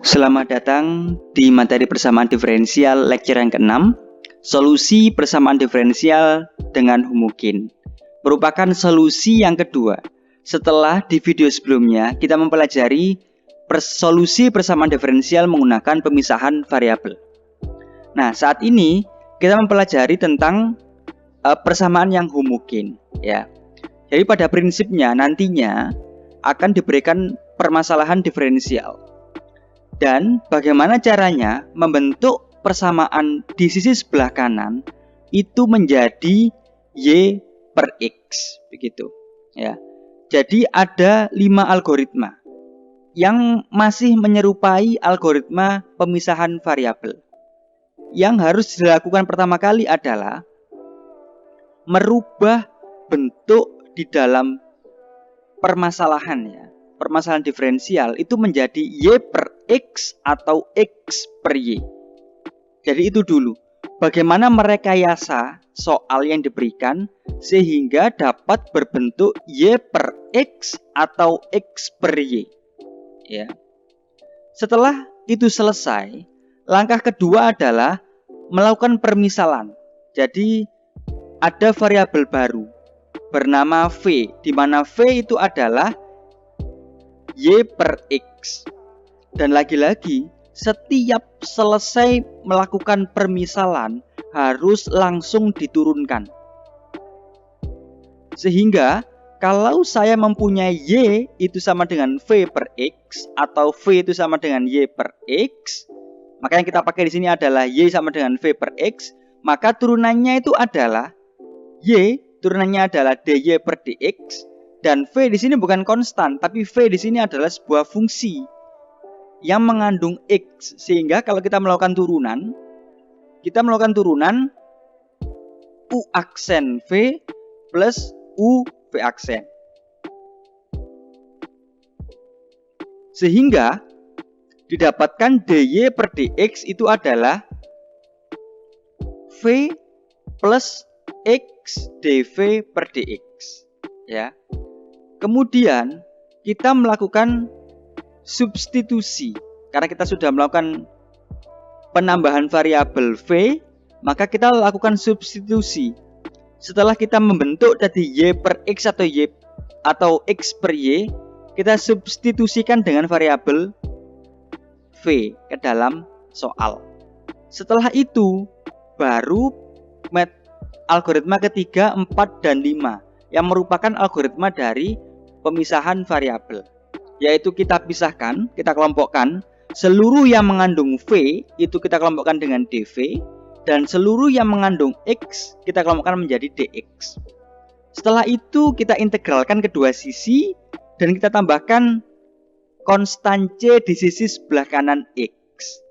Selamat datang di materi persamaan diferensial lecture yang ke-6, solusi persamaan diferensial dengan homogen. Merupakan solusi yang kedua. Setelah di video sebelumnya kita mempelajari solusi persamaan diferensial menggunakan pemisahan variabel. Nah, saat ini kita mempelajari tentang persamaan yang homogen, ya. Jadi pada prinsipnya nantinya akan diberikan permasalahan diferensial. Dan bagaimana caranya membentuk persamaan di sisi sebelah kanan itu menjadi Y per X, begitu ya. Jadi ada 5 algoritma yang masih menyerupai algoritma pemisahan variabel. Yang harus dilakukan pertama kali adalah merubah bentuk di dalam permasalahan, ya. Permasalahan diferensial itu menjadi Y per X atau X per Y. Jadi itu dulu. Bagaimana merekayasa soal yang diberikan sehingga dapat berbentuk Y per X atau X per Y. Ya. Setelah itu selesai, langkah kedua adalah melakukan permisalan. Jadi ada variabel baru bernama V, di mana V itu adalah Y per X. Dan lagi-lagi setiap selesai melakukan permisalan harus langsung diturunkan. Sehingga kalau saya mempunyai Y itu sama dengan V per X atau V itu sama dengan Y per X, maka yang kita pakai di sini adalah Y sama dengan V per X, maka turunannya itu adalah Y, turunannya adalah dy per dx. Dan V di sini bukan konstan, tapi V di sini adalah sebuah fungsi yang mengandung X. Sehingga kalau kita melakukan turunan U aksen V plus U V aksen. Sehingga didapatkan dy per dx itu adalah V plus X dV per dx, ya. Kemudian kita melakukan substitusi. Karena kita sudah melakukan penambahan variabel V, maka kita lakukan substitusi. Setelah kita membentuk tadi Y per X atau X per Y, kita substitusikan dengan variabel V ke dalam soal. Setelah itu baru algoritma ketiga, 4, dan 5 yang merupakan algoritma dari pemisahan variabel, yaitu kita pisahkan, kita kelompokkan seluruh yang mengandung V itu kita kelompokkan dengan dV, dan seluruh yang mengandung X kita kelompokkan menjadi dx. Setelah itu kita integralkan kedua sisi dan kita tambahkan konstan C di sisi sebelah kanan X.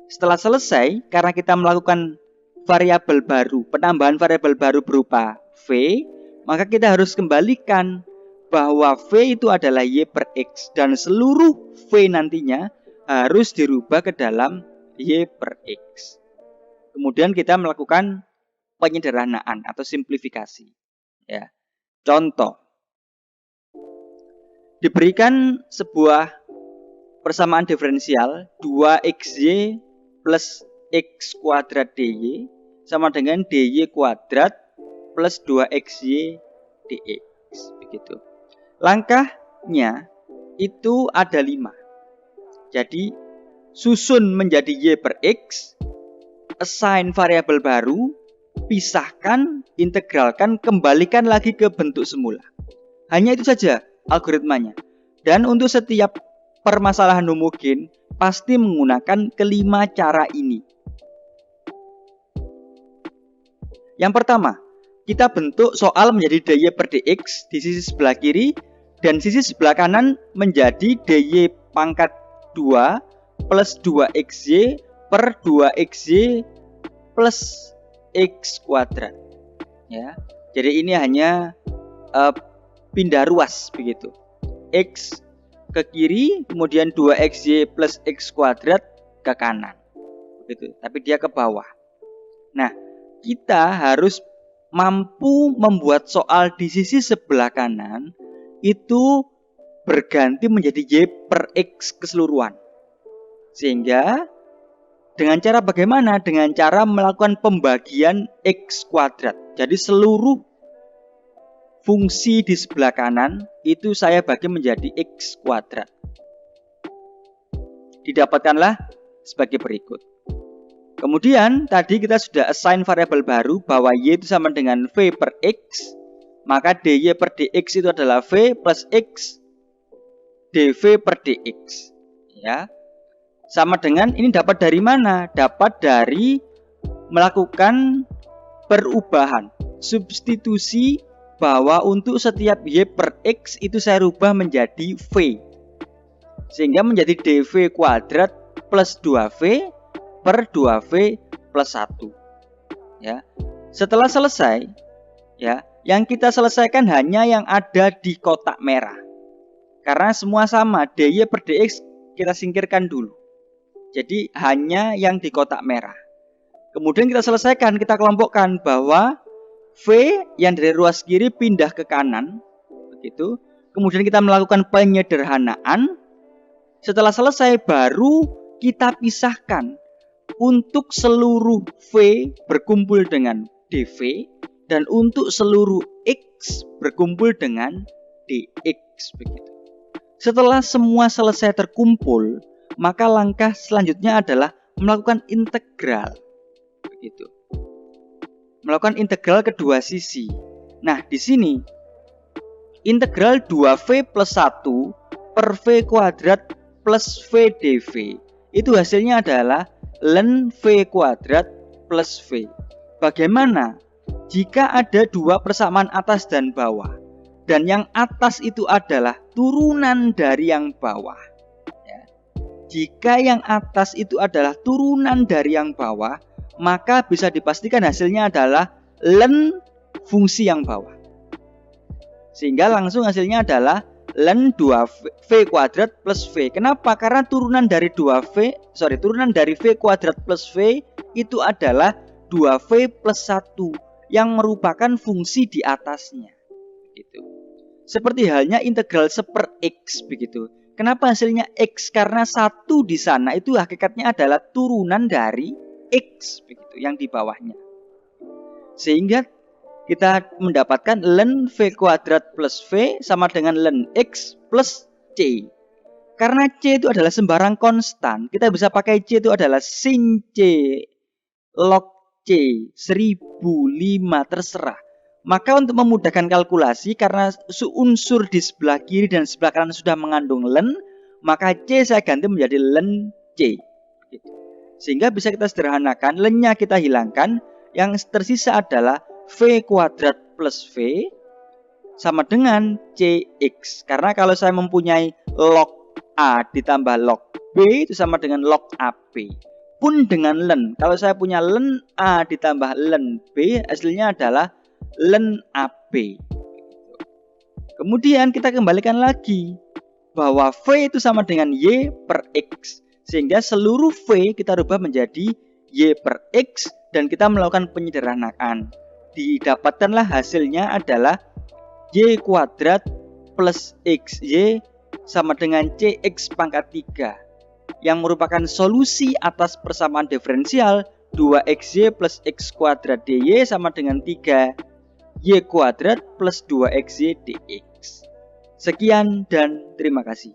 Setelah selesai, karena kita melakukan variabel baru, penambahan variabel baru berupa V, maka kita harus kembalikan bahwa V itu adalah Y per X dan seluruh V nantinya harus dirubah ke dalam Y per X. Kemudian kita melakukan penyederhanaan atau simplifikasi, ya. Contoh, diberikan sebuah persamaan diferensial 2xy plus x kuadrat dy sama dengan dy kuadrat plus 2xy dx, begitu. Langkahnya itu ada 5. Jadi susun menjadi Y per X, assign variabel baru, pisahkan, integralkan, kembalikan lagi ke bentuk semula. Hanya itu saja algoritmanya. Dan untuk setiap permasalahan homogen pasti menggunakan kelima cara ini. Yang pertama, kita bentuk soal menjadi dy per dx di sisi sebelah kiri, dan sisi sebelah kanan menjadi dy pangkat 2 plus 2xy per 2xy plus x kuadrat, ya. Jadi ini hanya pindah ruas, begitu. X ke kiri, kemudian 2xy plus x kuadrat ke kanan, begitu. Tapi dia ke bawah. Nah, kita harus mampu membuat soal di sisi sebelah kanan itu berganti menjadi Y per X keseluruhan. Sehingga dengan cara bagaimana? Dengan cara melakukan pembagian X kuadrat. Jadi seluruh fungsi di sebelah kanan itu saya bagi menjadi X kuadrat. Didapatkanlah sebagai berikut. Kemudian tadi kita sudah assign variabel baru bahwa Y itu sama dengan V per X. Maka dy per dx itu adalah V plus X dV per dx. Ya. Sama dengan ini dapat dari mana? Dapat dari melakukan perubahan. Substitusi bahwa untuk setiap Y per X itu saya rubah menjadi V. Sehingga menjadi dV kuadrat plus 2V per 2V plus 1. Ya. Setelah selesai, ya, yang kita selesaikan hanya yang ada di kotak merah. Karena semua sama, dy per dx kita singkirkan dulu. Jadi hanya yang di kotak merah. Kemudian kita selesaikan, kita kelompokkan bahwa V yang dari ruas kiri pindah ke kanan, begitu. Kemudian kita melakukan penyederhanaan. Setelah selesai baru kita pisahkan untuk seluruh V berkumpul dengan dV dan untuk seluruh X berkumpul dengan dx, begitu. Setelah semua selesai terkumpul, maka langkah selanjutnya adalah melakukan integral, begitu. Melakukan integral kedua sisi. Nah, di sini integral 2V plus 1 per V kuadrat plus V dV itu hasilnya adalah ln V kuadrat plus V. Bagaimana jika ada dua persamaan atas dan bawah, dan yang atas itu adalah turunan dari yang bawah? Ya. Jika yang atas itu adalah turunan dari yang bawah, maka bisa dipastikan hasilnya adalah ln fungsi yang bawah. Sehingga langsung hasilnya adalah ln 2V kuadrat plus V. Kenapa? Karena turunan dari V kuadrat plus V itu adalah 2V plus 1 yang merupakan fungsi di atasnya. Gitu. Seperti halnya integral seper X, begitu. Kenapa hasilnya X? Karena 1 di sana itu hakikatnya adalah turunan dari X, begitu, yang di bawahnya. Sehingga kita mendapatkan ln V kuadrat plus V sama dengan ln X plus C. Karena C itu adalah sembarang konstan, kita bisa pakai C itu adalah sin C log C 1005, terserah. Maka untuk memudahkan kalkulasi, karena unsur di sebelah kiri dan sebelah kanan sudah mengandung ln, maka C saya ganti menjadi ln C. Sehingga bisa kita sederhanakan, ln-nya kita hilangkan, yang tersisa adalah V kuadrat plus V sama dengan CX. Karena kalau saya mempunyai log A ditambah log B itu sama dengan log AP. Pun dengan ln, kalau saya punya ln A ditambah ln B, hasilnya adalah ln AP. Kemudian kita kembalikan lagi bahwa V itu sama dengan Y per X. Sehingga seluruh V kita rubah menjadi Y per X dan kita melakukan penyederhanaan. Didapatkanlah hasilnya adalah Y kuadrat plus XY sama dengan CX pangkat 3 yang merupakan solusi atas persamaan diferensial 2XY plus X kuadrat DY sama dengan 3 Y kuadrat plus 2XY DX. Sekian dan terima kasih.